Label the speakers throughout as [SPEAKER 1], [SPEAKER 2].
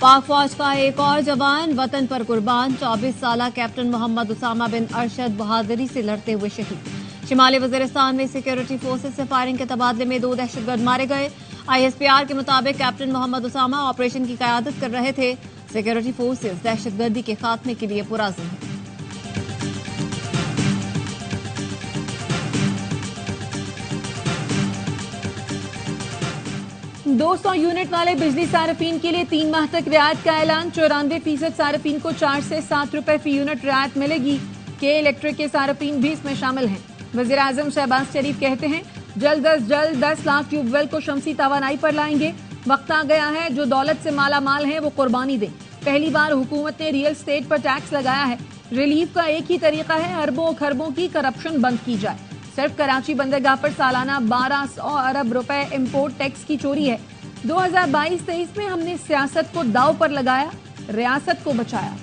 [SPEAKER 1] पाक फौज का एक और जवान वतन पर कुर्बान। 24 साल कैप्टन मोहम्मद उसामा बिन अरशद बहादुरी से लड़ते हुए शहीद। शिमाली वजीरिस्तान में सिक्योरिटी फोर्सेज से फायरिंग के तबादले में 2 दहशतगर्द मारे गए। ISPR के मुताबिक कैप्टन मोहम्मद उसामा ऑपरेशन की क़यादत कर रहे थे। सिक्योरिटी फोर्सेज दहशतगर्दी के खात्मे के लिए पुरअज़्म है। दो 200 यूनिट वाले बिजली सार्फिन के लिए 3 माह तक रियायत का ऐलान। 94% सार्फिन को 4 से 7 रुपए फी यूनिट रियायत मिलेगी। के इलेक्ट्रिक के सार्फिन भी इसमें शामिल हैं। वजीर आजम शहबाज शरीफ कहते हैं जल्द अज जल्द 10 लाख ट्यूबवेल को शमसी तवानाई पर लाएंगे। वक्त आ गया है जो दौलत से माला माल है वो कुर्बानी दे। पहली बार हुकूमत ने रियल स्टेट पर टैक्स लगाया है। रिलीफ का एक ही तरीका है, अरबों खरबों की करप्शन बंद की जाए। सिर्फ कराची बंदरगाह पर सालाना 1200 अरब रुपए इंपोर्ट टैक्स की चोरी है। 2022-23 में हमने सियासत को दांव पर लगाया, रियासत को बचाया।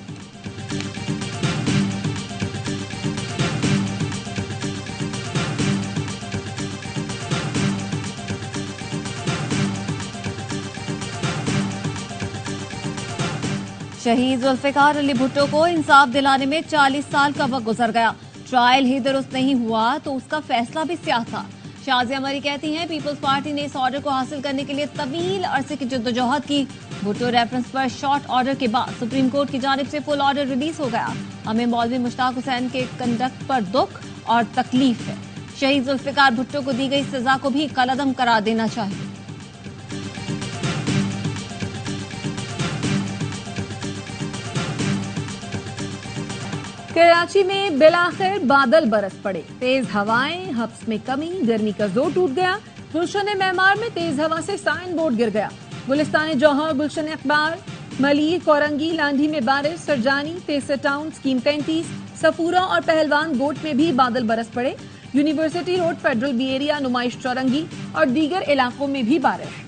[SPEAKER 1] शहीद जुल्फिकार अली भुट्टो को इंसाफ दिलाने में 40 साल का वक्त गुजर गया। ट्रायल ही दुरुस्त नहीं हुआ तो उसका फैसला भी स्याह था। शाजिया मरी कहती हैं पीपल्स पार्टी ने इस ऑर्डर को हासिल करने के लिए तवील अरसे की जद्दोजहद की। भुट्टो रेफरेंस पर शॉर्ट ऑर्डर के बाद सुप्रीम कोर्ट की जानिब से फुल ऑर्डर रिलीज हो गया। हमें मौलवी मुश्ताक हुसैन के कंडक्ट पर दुख और तकलीफ है। शहीद जुल्फिकार भुट्टो को दी गई सजा को भी कलअदम करार देना चाहिए। कराची में बिलाखिर बादल बरस पड़े। तेज हवाएं, हब्स में कमी, गर्मी का जोर टूट गया। गुलशन मेमार में तेज हवा से साइन बोर्ड गिर गया। गुलिस्तान जौहर, गुलशन अखबार, मलिर, कोरंगी, लांधी में बारिश। सरजानी, तेसर टाउन, स्कीम 33, सफूरा और पहलवान गोट में भी बादल बरस पड़े। University road, federal B area, Numaish Chowrangi और दीगर इलाकों में भी बारिश।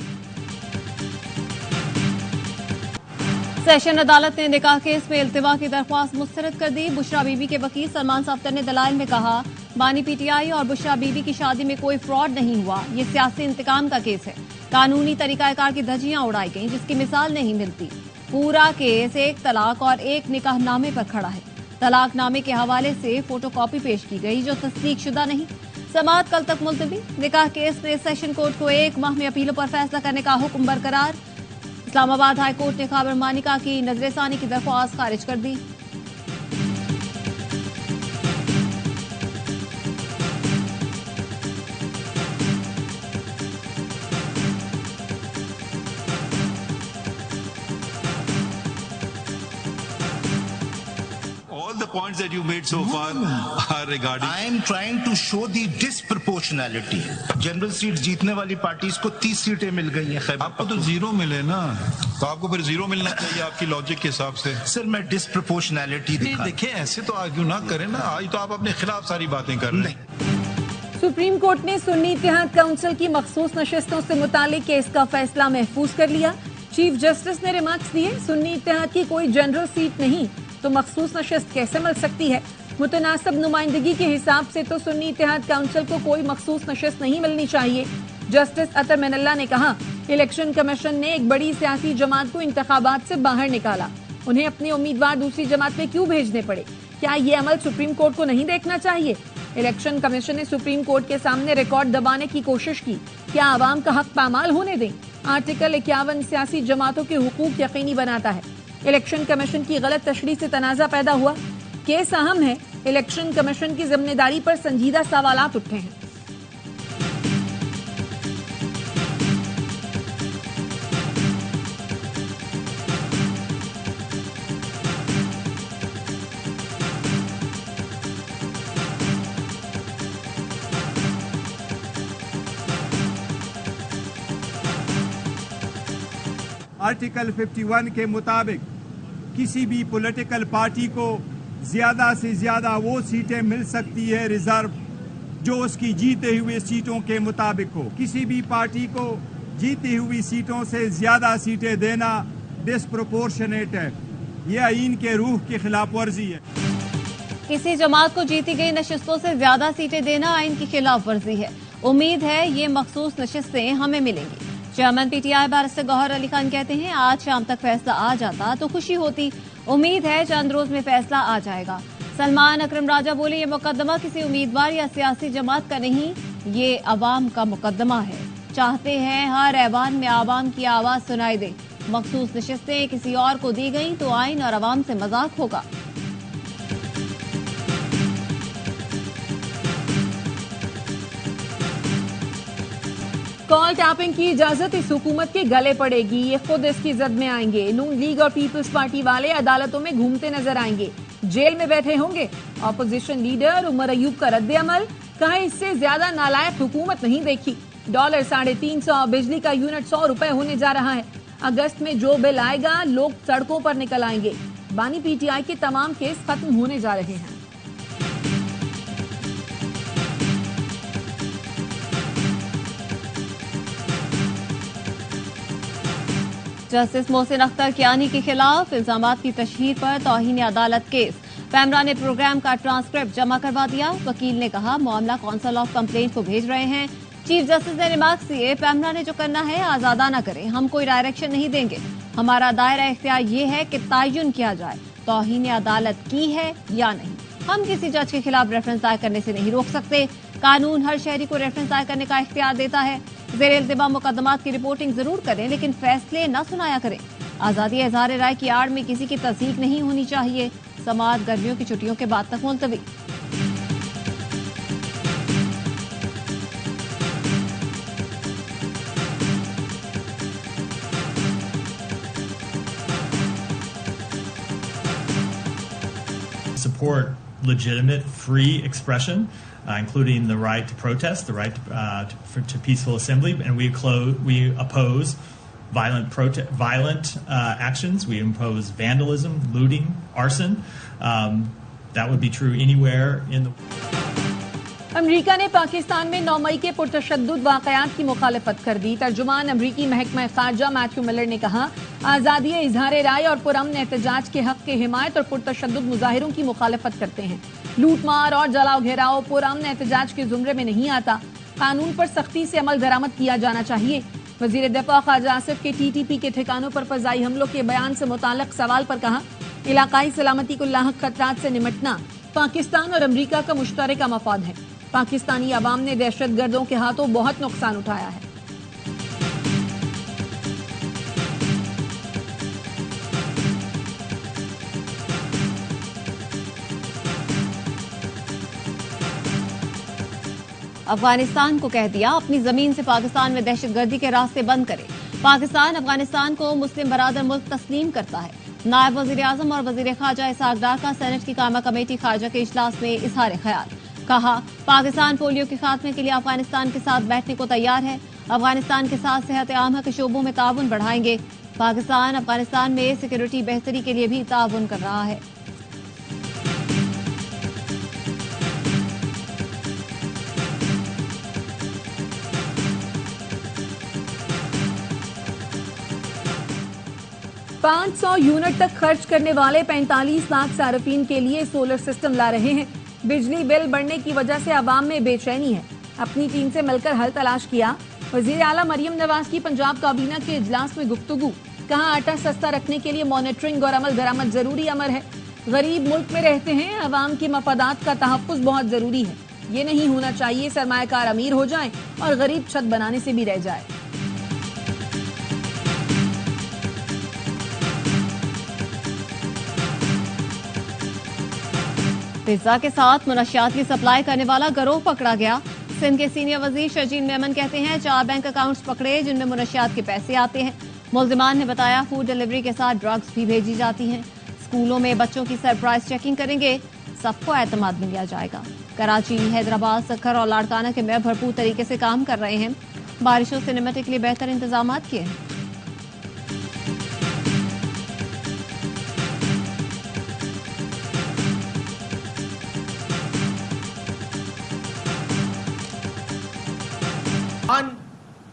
[SPEAKER 1] सेशन अदालत ने निकाह केस में इल्तिवा की दरख्वास्त मुस्तरद कर दी। बुशरा बीबी के वकील सलमान साफ्तर ने दलाइल में कहा बानी PTI और बुशरा बीबी की शादी में कोई फ्रॉड नहीं हुआ। ये सियासी इंतकाम का केस है। कानूनी तरीकाकार की धज्जियां उड़ाई गईं जिसकी मिसाल नहीं मिलती। पूरा केस एक तलाक और एक निकाहनामे पर खड़ा है। तलाकनामे के हवाले से फोटोकॉपी पेश की गई जो तस्दीक शुदा नहीं। समाअत कल तक मुलतवी। निकाह केस में सेशन कोर्ट को 1 माह में अपीलों पर फैसला करने का हुक्म बरकरार। इस्लामाबाद हाई कोर्ट ने खाबर मानिका की नजरसानी की दरख्वास्त खारिज कर दी।
[SPEAKER 2] All the points that you made so far are regarding.
[SPEAKER 3] I am trying to show the disproportionality. General seat जीतने वाली पार्टीज को 30 सीटें मिल गई हैं।
[SPEAKER 2] आपको तो 0 मिले ना, तो आपको फिर 0 मिलना चाहिए आपकी लॉजिक के हिसाब से।
[SPEAKER 3] सर मैं डिस्प्रपोर्शनैलिटी
[SPEAKER 2] देखें, ऐसे तो आर्ग्यू ना करें ना। आज तो आप अपने खिलाफ सारी बातें कर रहे हैं।
[SPEAKER 1] सुप्रीम कोर्ट ने सुन्नी इत्तेहाद काउंसिल की मखसूस नशिस्तों से मुतालिक केस का फैसला महफूज कर लिया। चीफ जस्टिस ने रिमार्क्स दिए सुन्नी इत्तेहाद की कोई जनरल सीट नहीं तो मखसूस नशिस्त कैसे मिल सकती है। मुतनासिब नुमाइंदगी के हिसाब से तो सुन्नी इत्तेहाद काउंसिल को कोई मखसूस नशिस्त नहीं मिलनी चाहिए। जस्टिस अतर मिनल्ला ने कहा इलेक्शन कमीशन ने एक बड़ी सियासी जमात को इंतखाबात से बाहर निकाला। उन्हें अपने उम्मीदवार दूसरी जमात में क्यों भेजने पड़े? क्या ये अमल सुप्रीम कोर्ट को नहीं देखना चाहिए? इलेक्शन कमीशन ने सुप्रीम कोर्ट के सामने रिकॉर्ड दबाने की कोशिश की। क्या आवाम का हक पामाल होने दें? आर्टिकल 51 सियासी जमातों के हुकूक यकीनी बनाता है। इलेक्शन कमीशन की गलत तशरीह से तनाजा पैदा हुआ। केस अहम है। इलेक्शन कमीशन की जिम्मेदारी पर संजीदा सवालात उठे हैं।
[SPEAKER 4] आर्टिकल 51 के मुताबिक किसी भी पॉलिटिकल पार्टी को ज्यादा से ज्यादा वो सीटें मिल सकती है रिजर्व जो उसकी जीते हुए सीटों के मुताबिक हो। किसी भी पार्टी को जीती हुई सीटों से ज्यादा सीटें देना डिस्प्रोपोर्शनेट है। यह आईन के रूह की खिलाफ वर्जी है।
[SPEAKER 1] किसी जमात को जीती गई नशिस्तों से ज्यादा सीटें देना आईन की खिलाफ वर्जी है। उम्मीद है ये मखसूस नशिस्तें हमें मिलेंगी।
[SPEAKER 5] चेयरमैन पीटीआई बैरिस्टर गौहर अली खान कहते हैं आज शाम तक फैसला आ जाता तो खुशी होती, उम्मीद है चंद रोज में फैसला आ जाएगा। सलमान अकरम राजा बोले ये मुकदमा किसी उम्मीदवार या सियासी जमात का नहीं, ये अवाम का मुकदमा है। चाहते हैं हर ऐवान में आवाम की आवाज सुनाई दे। मखसूस नशिस्तें किसी और को दी गई तो आइन और अवाम से मजाक होगा।
[SPEAKER 1] कॉल टैपिंग की इजाजत इस हुकूमत के गले पड़ेगी, ये खुद इसकी जद में आएंगे। नून लीग और पीपल्स पार्टी वाले अदालतों में घूमते नजर आएंगे, जेल में बैठे होंगे। ऑपोजिशन लीडर उमर अयूब का रद्द अमल, कहा इससे ज्यादा नालायक हुकूमत नहीं देखी। डॉलर 350, बिजली का यूनिट 100 रुपए होने जा रहा है। अगस्त में जो बिल आएगा लोग सड़कों पर निकल आएंगे। बानी पीटीआई के तमाम केस खत्म होने जा रहे हैं।
[SPEAKER 5] जस्टिस मोहसिन अख्तर कियानी के खिलाफ इल्जामात की तशहीर पर तौहीन अदालत केस। पैमरा ने प्रोग्राम का ट्रांसक्रिप्ट जमा करवा दिया। वकील ने कहा मामला काउंसिल ऑफ कंप्लेंट को भेज रहे हैं। चीफ जस्टिस ने रिमार्क्स दिए, पैमरा ने जो करना है आजादाना करें, हम कोई डायरेक्शन नहीं देंगे। हमारा दायरा इख्तियार ये है कि तयन किया जाए तौहीन अदालत की है या नहीं। हम किसी जज के खिलाफ रेफरेंस दायर करने से नहीं रोक सकते। कानून हर शहरी को रेफरेंस दायर करने का इख्तियार देता है। ज़ेर इल्तिमाम मुकदमात की रिपोर्टिंग जरूर करें लेकिन फैसले न सुनाया करें। आजादी इज़हार राय की आड़ में किसी की तस्दीक नहीं होनी चाहिए। समाअत गर्मियों की छुट्टियों के बाद तक मुलतवी।
[SPEAKER 6] Support legitimate, free expression, including the right to protest, the right to peaceful assembly, and we oppose violent actions. We oppose vandalism, looting, arson. That would be true anywhere in the.
[SPEAKER 1] अमरीका ने पाकिस्तान में 9 मई के पुरतशद्दुद वाक़यात की मुखालफत कर दी। तर्जुमान अमरीकी महकमा खारजा Matthew Miller ने कहा आज़ादी इज़हार राय और पुरअमन एहतजाज के हक के हिमायत और पुरतशद्दुद मुजाहिरों की मुखालफत करते हैं। लूटमार और जलाओ घेराव पुरअमन एहतजाज के जुमरे में नहीं आता। कानून पर सख्ती से अमल दरामद किया जाना चाहिए। वज़ीर दिफा ख्वाजा आसिफ के टीटीपी के ठिकानों पर फज़ाई हमलों के बयान से मुताल्लिक़ सवाल पर कहा इलाकाई सलामती को लाहक खतरात से निमटना पाकिस्तान और अमरीका का मुश्तरका मफाद है। पाकिस्तानी अवाम ने दहशतगर्दों के हाथों बहुत नुकसान उठाया है।
[SPEAKER 5] अफगानिस्तान को कह दिया अपनी जमीन से पाकिस्तान में दहशतगर्दी के रास्ते बंद करे। पाकिस्तान अफगानिस्तान को मुस्लिम बरादर मुल्क तस्लीम करता है। नायब वजीर आजम और वजीर खारजा इसहाक डार का सेनेट की कामा कमेटी खारजा के इजलास में इजहार ख्याल। कहा पाकिस्तान पोलियो के खात्मे के लिए अफगानिस्तान के साथ बैठने को तैयार है। अफगानिस्तान के साथ सेहत आम के शोबों में ताउन बढ़ाएंगे। पाकिस्तान अफगानिस्तान में सिक्योरिटी बेहतरी के लिए भी ताउन कर रहा है। $500 यूनिट तक खर्च करने वाले 45 लाख सार्फिन के लिए सोलर सिस्टम ला रहे हैं। बिजली बिल बढ़ने की वजह से अवाम में बेचैनी है। अपनी टीम से मिलकर हल तलाश किया। वजीर आला मरियम नवाज की पंजाब काबीना के इजलास में गुफ्तगू। कहा आटा सस्ता रखने के लिए मॉनिटरिंग और अमल दरामद जरूरी अमर है। गरीब मुल्क में रहते हैं, अवाम के मफादात का तहफ़्फ़ुज़ बहुत जरूरी है। ये नहीं होना चाहिए सरमायाकार अमीर हो जाए और गरीब छत बनाने से भी रह जाए। पिज्जा के साथ मुनशियात की सप्लाई करने वाला गिरोह पकड़ा गया। सिंध के सीनियर वजीर शर्जील मेमन कहते हैं 4 बैंक अकाउंट्स पकड़े जिनमें मुनशियात के पैसे आते हैं। मुल्जिमान ने बताया फूड डिलीवरी के साथ ड्रग्स भी भेजी जाती हैं। स्कूलों में बच्चों की सरप्राइज चेकिंग करेंगे, सबको एतमाद में लिया जाएगा। कराची, हैदराबाद, सक्खर और लाड़काना के मेयर भरपूर तरीके से काम कर रहे हैं। बारिशों से निपटने के लिए बेहतर इंतजाम किए हैं।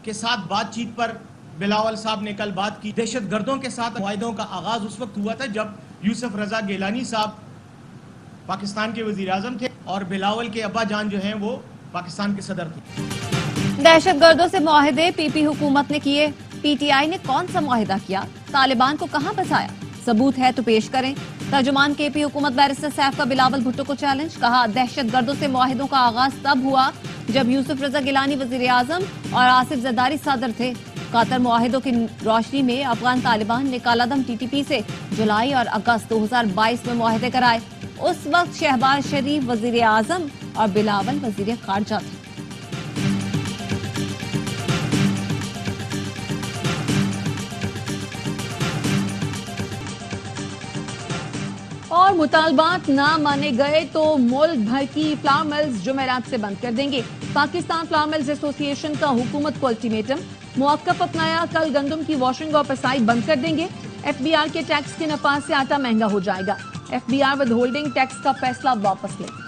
[SPEAKER 7] के साथ बातचीत पर बिलावल साहब ने कल बात की। दहशतगर्दों के साथ मुआहिदों का आगाज उस वक्त हुआ था जब यूसुफ रजा गिलानी साहब पाकिस्तान के वजीर आजम थे और बिलावल के अब्बा जान जो हैं वो पाकिस्तान के सदर थे।
[SPEAKER 5] दहशतगर्दों से मुआहदे पीपी हुकूमत ने किए। पीटीआई ने कौन सा मुआहदा किया? तालिबान को कहां बसाया? सबूत है तो पेश करें। तर्जुमान केपी हुकूमत बैरिस्टर सैफ का बिलावल भुट्टो को चैलेंज। कहा, दहशतगर्दों से मुआहिदों का आगाज तब हुआ जब यूसुफ रजा गिलानी वजीर आजम और आसिफ जरदारी सदर थे। कातर मुआहिदों की रोशनी में अफगान तालिबान ने कालादम टीटीपी से जुलाई और अगस्त 2022 में मुआहिदे कराए। उस वक्त शहबाज शरीफ वजीर आजम और बिलावल वजीर खारजा थे।
[SPEAKER 1] और मुतालबात ना माने गए तो मुल्क भर की फ्लावर मिल्स जुमेरात से बंद कर देंगे। पाकिस्तान फ्लावर मिल्स एसोसिएशन का हुकूमत को अल्टीमेटम। मौक़िफ़ अपनाया, कल गंदम की वॉशिंग और पिसाई बंद कर देंगे। एफबीआर के टैक्स के नफाज से आटा महंगा हो जाएगा। एफबीआर विद होल्डिंग टैक्स का फैसला वापस ले।